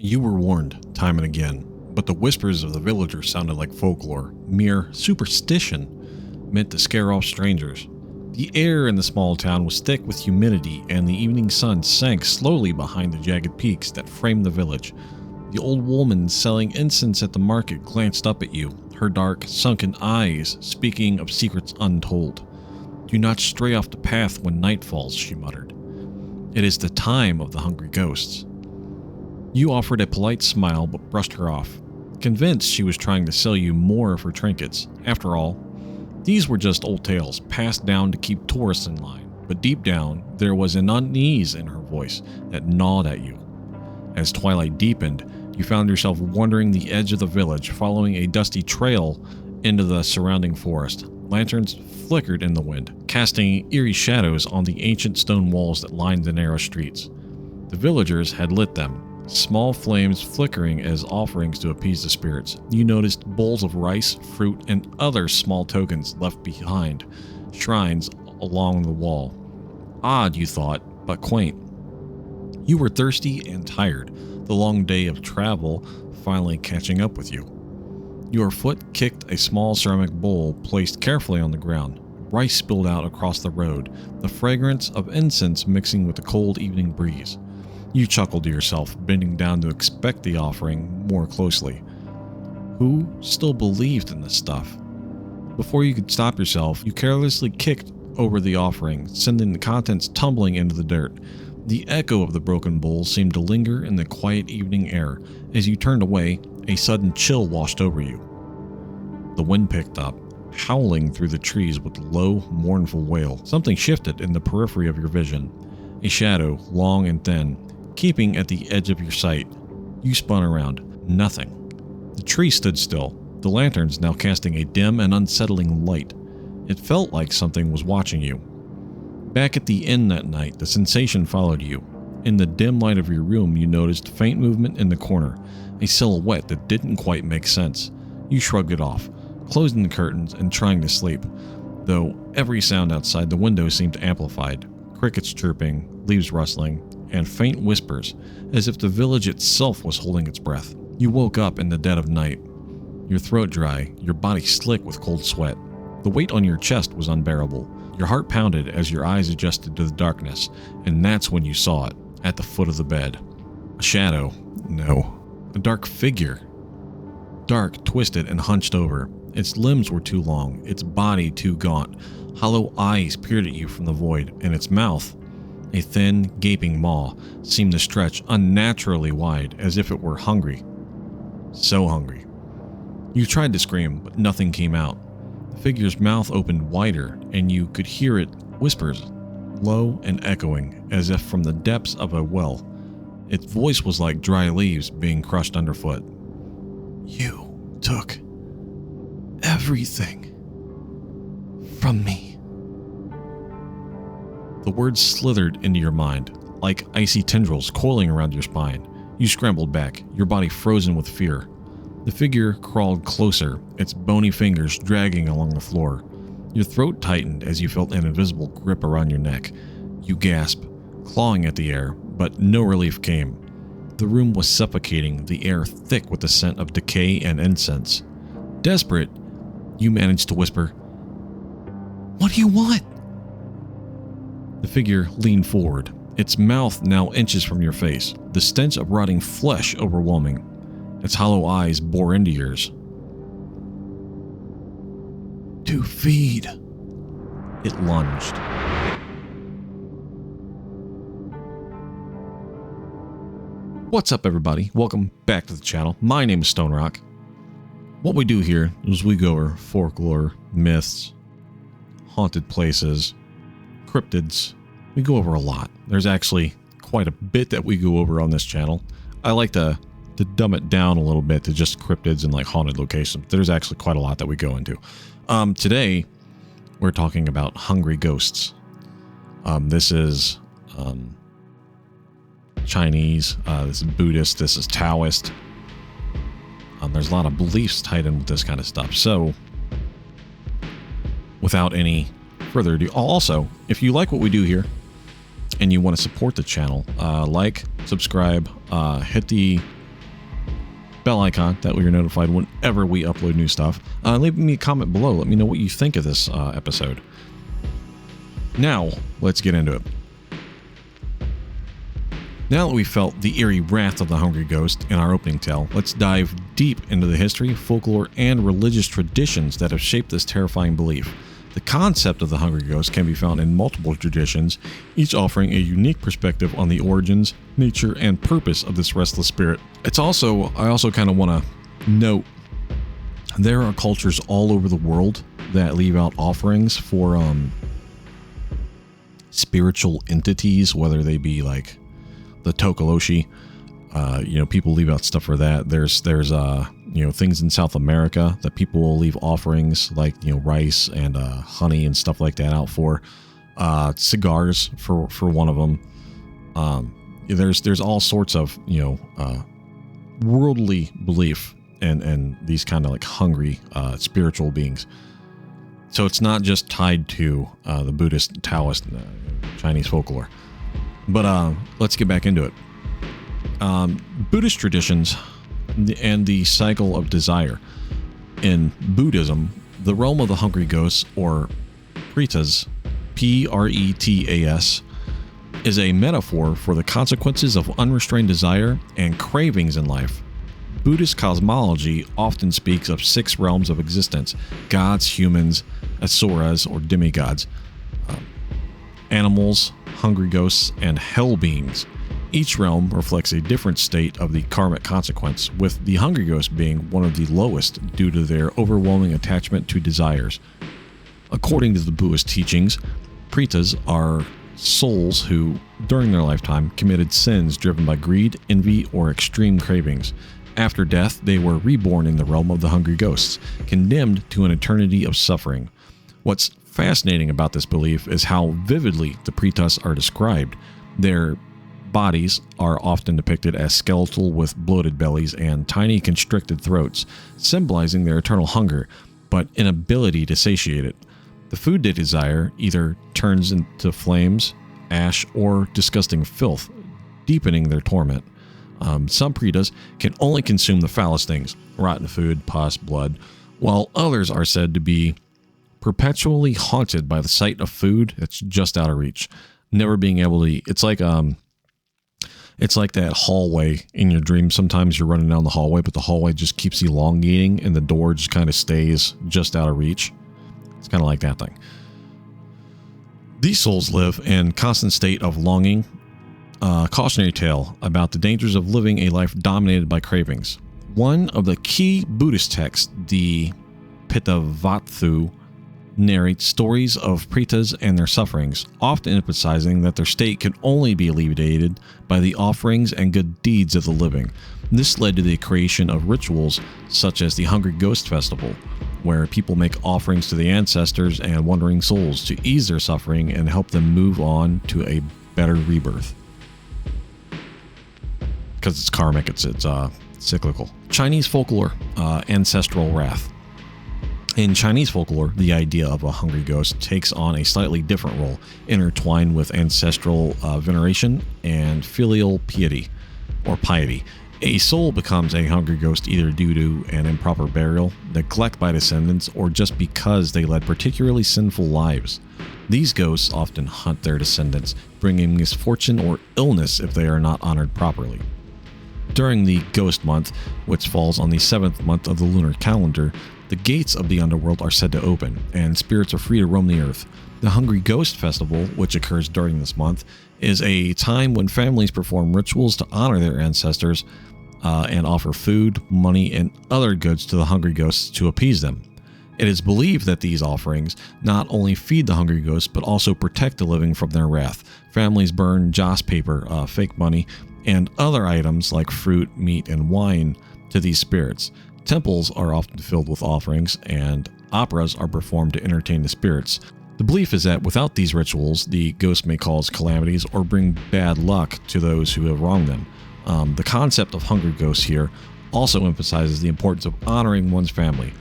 You were warned time and again, but the whispers of the villagers sounded like folklore, mere superstition meant to scare off strangers. The air in the small town was thick with humidity, and the evening sun sank slowly behind the jagged peaks that framed the village. The old woman selling incense at the market glanced up at you, her dark, sunken eyes speaking of secrets untold. "Do not stray off the path when night falls," she muttered. "It is the time of the hungry ghosts." You offered a polite smile but brushed her off, convinced she was trying to sell you more of her trinkets. After all, these were just old tales passed down to keep tourists in line, but deep down there was an unease in her voice that gnawed at you. As twilight deepened, you found yourself wandering the edge of the village, following a dusty trail into the surrounding forest. Lanterns flickered in the wind, casting eerie shadows on the ancient stone walls that lined the narrow streets. The villagers had lit them, small flames flickering as offerings to appease the spirits. You noticed bowls of rice, fruit, and other small tokens left behind shrines along the wall. Odd, you thought, but quaint. You were thirsty and tired, the long day of travel finally catching up with you. Your foot kicked a small ceramic bowl placed carefully on the ground. Rice spilled out across the road, the fragrance of incense mixing with the cold evening breeze. You chuckled to yourself, bending down to inspect the offering more closely. Who still believed in this stuff? Before you could stop yourself, you carelessly kicked over the offering, sending the contents tumbling into the dirt. The echo of the broken bowl seemed to linger in the quiet evening air. As you turned away, a sudden chill washed over you. The wind picked up, howling through the trees with a low, mournful wail. Something shifted in the periphery of your vision. A shadow, long and thin, keeping at the edge of your sight. You spun around. Nothing. The tree stood still, the lanterns now casting a dim and unsettling light. It felt like something was watching you. Back at the inn that night, the sensation followed you. In the dim light of your room, you noticed faint movement in the corner, a silhouette that didn't quite make sense. You shrugged it off, closing the curtains and trying to sleep, though every sound outside the window seemed amplified. Crickets chirping, leaves rustling, and faint whispers, as if the village itself was holding its breath. You woke up in the dead of night, your throat dry, your body slick with cold sweat. The weight on your chest was unbearable. Your heart pounded as your eyes adjusted to the darkness, and that's when you saw it, at the foot of the bed. A shadow. No. A dark figure. Dark, twisted, and hunched over. Its limbs were too long, its body too gaunt. Hollow eyes peered at you from the void, and its mouth, a thin, gaping maw, seemed to stretch unnaturally wide, as if it were hungry. So hungry. You tried to scream, but nothing came out. The figure's mouth opened wider, and you could hear it whispers, low and echoing, as if from the depths of a well. Its voice was like dry leaves being crushed underfoot. "You took everything from me." The words slithered into your mind, like icy tendrils coiling around your spine. You scrambled back, your body frozen with fear. The figure crawled closer, its bony fingers dragging along the floor. Your throat tightened as you felt an invisible grip around your neck. You gasped, clawing at the air, but no relief came. The room was suffocating, the air thick with the scent of decay and incense. Desperate, you managed to whisper, "What do you want?" The figure leaned forward, its mouth now inches from your face, the stench of rotting flesh overwhelming. Its hollow eyes bore into yours. "To feed," it lunged. What's up, everybody? Welcome back to the channel. My name is Stone Rock. What we do here is we go over folklore, myths, haunted places, cryptids. We go over a lot. There's actually quite a bit that we go over on this channel. I like to dumb it down a little bit to just cryptids and like haunted locations. There's actually quite a lot that we go into. Today we're talking about hungry ghosts. This is Chinese, this is Buddhist, this is Taoist. There's a lot of beliefs tied in with this kind of stuff. So without any further ado, also, if you like what we do here and you want to support the channel, like, subscribe, hit the bell icon, that way you're notified whenever we upload new stuff. Leave me a comment below. Let me know what you think of this episode. Now, let's get into it. Now that we've felt the eerie wrath of the hungry ghost in our opening tale, let's dive deep into the history, folklore, and religious traditions that have shaped this terrifying belief. The concept of the hungry ghost can be found in multiple traditions, each offering a unique perspective on the origins, nature, and purpose of this restless spirit. I also kind of want to note, there are cultures all over the world that leave out offerings for spiritual entities, whether they be like the Tokoloshi. People leave out stuff for that. There's things in South America that people will leave offerings like, rice and honey and stuff like that out for. Cigars for one of them. There's all sorts of, worldly belief and these kind of like hungry, spiritual beings. So it's not just tied to the Buddhist, Taoist, Chinese folklore. But let's get back into it. Buddhist traditions and the cycle of desire. In Buddhism, the realm of the hungry ghosts, or pretas, Pretas, is a metaphor for the consequences of unrestrained desire and cravings in life. Buddhist cosmology often speaks of 6 realms of existence: gods, humans, asuras or demigods, animals, hungry ghosts, and hell beings. Each realm reflects a different state of the karmic consequence, with the hungry ghost being one of the lowest due to their overwhelming attachment to desires. According to the Buddhist teachings, pretas are souls who, during their lifetime, committed sins driven by greed, envy, or extreme cravings. After death, they were reborn in the realm of the hungry ghosts, condemned to an eternity of suffering. What's fascinating about this belief is how vividly the pretas are described. Their bodies are often depicted as skeletal with bloated bellies and tiny constricted throats, symbolizing their eternal hunger, but inability to satiate it. The food they desire either turns into flames, ash, or disgusting filth, deepening their torment. Some pretas can only consume the foulest things, rotten food, pus, blood, while others are said to be perpetually haunted by the sight of food that's just out of reach, never being able to eat. It's like that hallway in your dreams. Sometimes you're running down the hallway, but the hallway just keeps elongating and the door just kind of stays just out of reach. It's kind of like that thing. These souls live in constant state of longing. Cautionary tale about the dangers of living a life dominated by cravings. One of the key Buddhist texts, the Petavatthu, narrates stories of pretas and their sufferings, often emphasizing that their state can only be alleviated by the offerings and good deeds of the living. This led to the creation of rituals such as the Hungry Ghost Festival, where people make offerings to the ancestors and wandering souls to ease their suffering and help them move on to a better rebirth. Because it's karmic, it's cyclical. Chinese folklore, ancestral wrath. In Chinese folklore, the idea of a hungry ghost takes on a slightly different role, intertwined with ancestral veneration and filial piety, or piety. A soul becomes a hungry ghost either due to an improper burial, neglect by descendants, or just because they led particularly sinful lives. These ghosts often hunt their descendants, bringing misfortune or illness if they are not honored properly. During the ghost month, which falls on the 7th month of the lunar calendar, the gates of the underworld are said to open, and spirits are free to roam the earth. The Hungry Ghost Festival, which occurs during this month, is a time when families perform rituals to honor their ancestors and offer food, money, and other goods to the hungry ghosts to appease them. It is believed that these offerings not only feed the hungry ghosts, but also protect the living from their wrath. Families burn joss paper, fake money, and other items like fruit, meat, and wine to these spirits. Temples are often filled with offerings, and operas are performed to entertain the spirits. The belief is that without these rituals, the ghosts may cause calamities or bring bad luck to those who have wronged them. The concept of hungry ghosts here also emphasizes the importance of honoring one's family.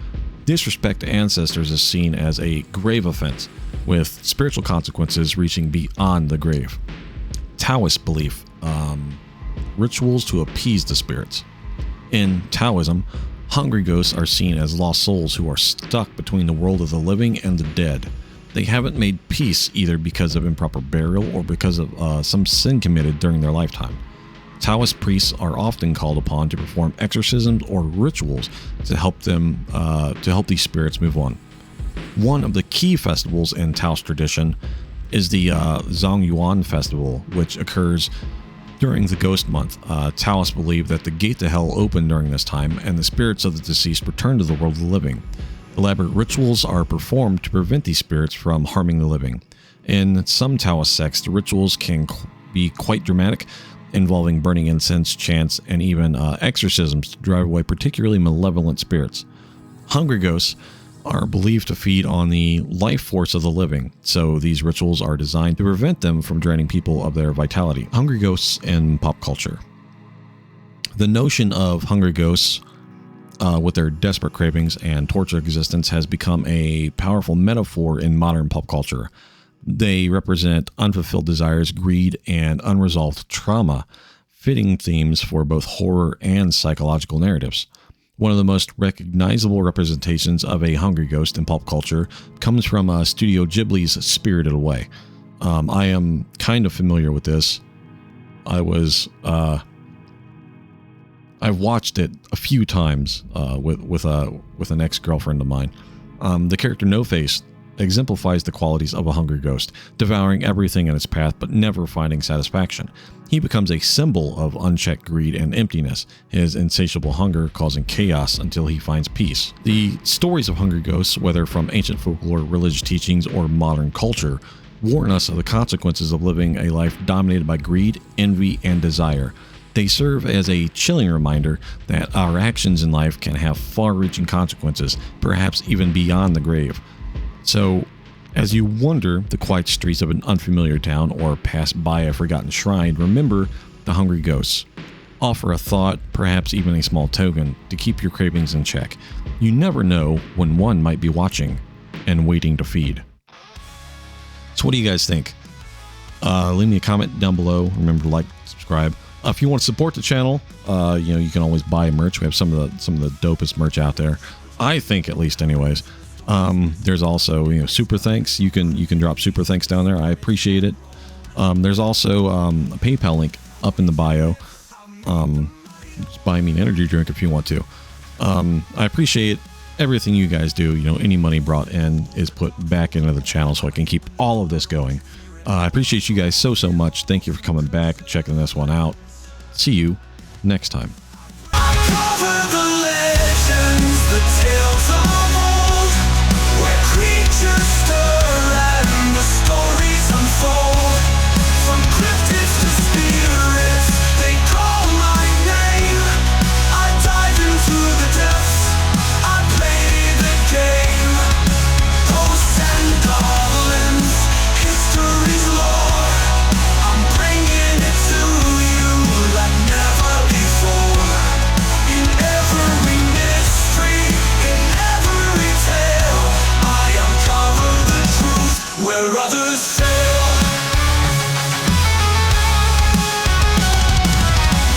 Disrespect to ancestors is seen as a grave offense, with spiritual consequences reaching beyond the grave. Taoist belief, rituals to appease the spirits. In Taoism, hungry ghosts are seen as lost souls who are stuck between the world of the living and the dead. They haven't made peace either because of improper burial or because of some sin committed during their lifetime. Taoist priests are often called upon to perform exorcisms or rituals to help these spirits move on. One of the key festivals in Taoist tradition is the Zhongyuan Festival, which occurs during the ghost month. Taoists believe that the gate to hell opened during this time and the spirits of the deceased return to the world of the living. Elaborate rituals are performed to prevent these spirits from harming the living. In some Taoist sects, the rituals can be quite dramatic, involving burning incense, chants, and even exorcisms to drive away particularly malevolent spirits. Hungry ghosts are believed to feed on the life force of the living, so these rituals are designed to prevent them from draining people of their vitality. Hungry ghosts in pop culture. The notion of hungry ghosts with their desperate cravings and tortured existence has become a powerful metaphor in modern pop culture. They represent unfulfilled desires, greed, and unresolved trauma, fitting themes for both horror and psychological narratives. One of the most recognizable representations of a hungry ghost in pop culture comes from Studio Ghibli's Spirited Away. I am kind of familiar with this. I've watched it a few times with an ex-girlfriend of mine. The character No Face exemplifies the qualities of a hungry ghost, devouring everything in its path but never finding satisfaction. He becomes a symbol of unchecked greed and emptiness, his insatiable hunger causing chaos until he finds peace. The stories of hungry ghosts, whether from ancient folklore, religious teachings, or modern culture, warn us of the consequences of living a life dominated by greed, envy, and desire. They serve as a chilling reminder that our actions in life can have far-reaching consequences, perhaps even beyond the grave. So, as you wander the quiet streets of an unfamiliar town or pass by a forgotten shrine, remember the hungry ghosts. Offer a thought, perhaps even a small token, to keep your cravings in check. You never know when one might be watching and waiting to feed. So what do you guys think? Leave me a comment down below. Remember to like, subscribe. If you want to support the channel, you can always buy merch. We have some of the dopest merch out there. I think, at least, anyways. There's also super thanks. You can drop super thanks down there. I appreciate it. There's also a PayPal link up in the bio. Just buy me an energy drink if you want to. I appreciate everything you guys do. Any money brought in is put back into the channel so I can keep all of this going. I appreciate you guys so much. Thank you for coming back, checking this one out. See you next time.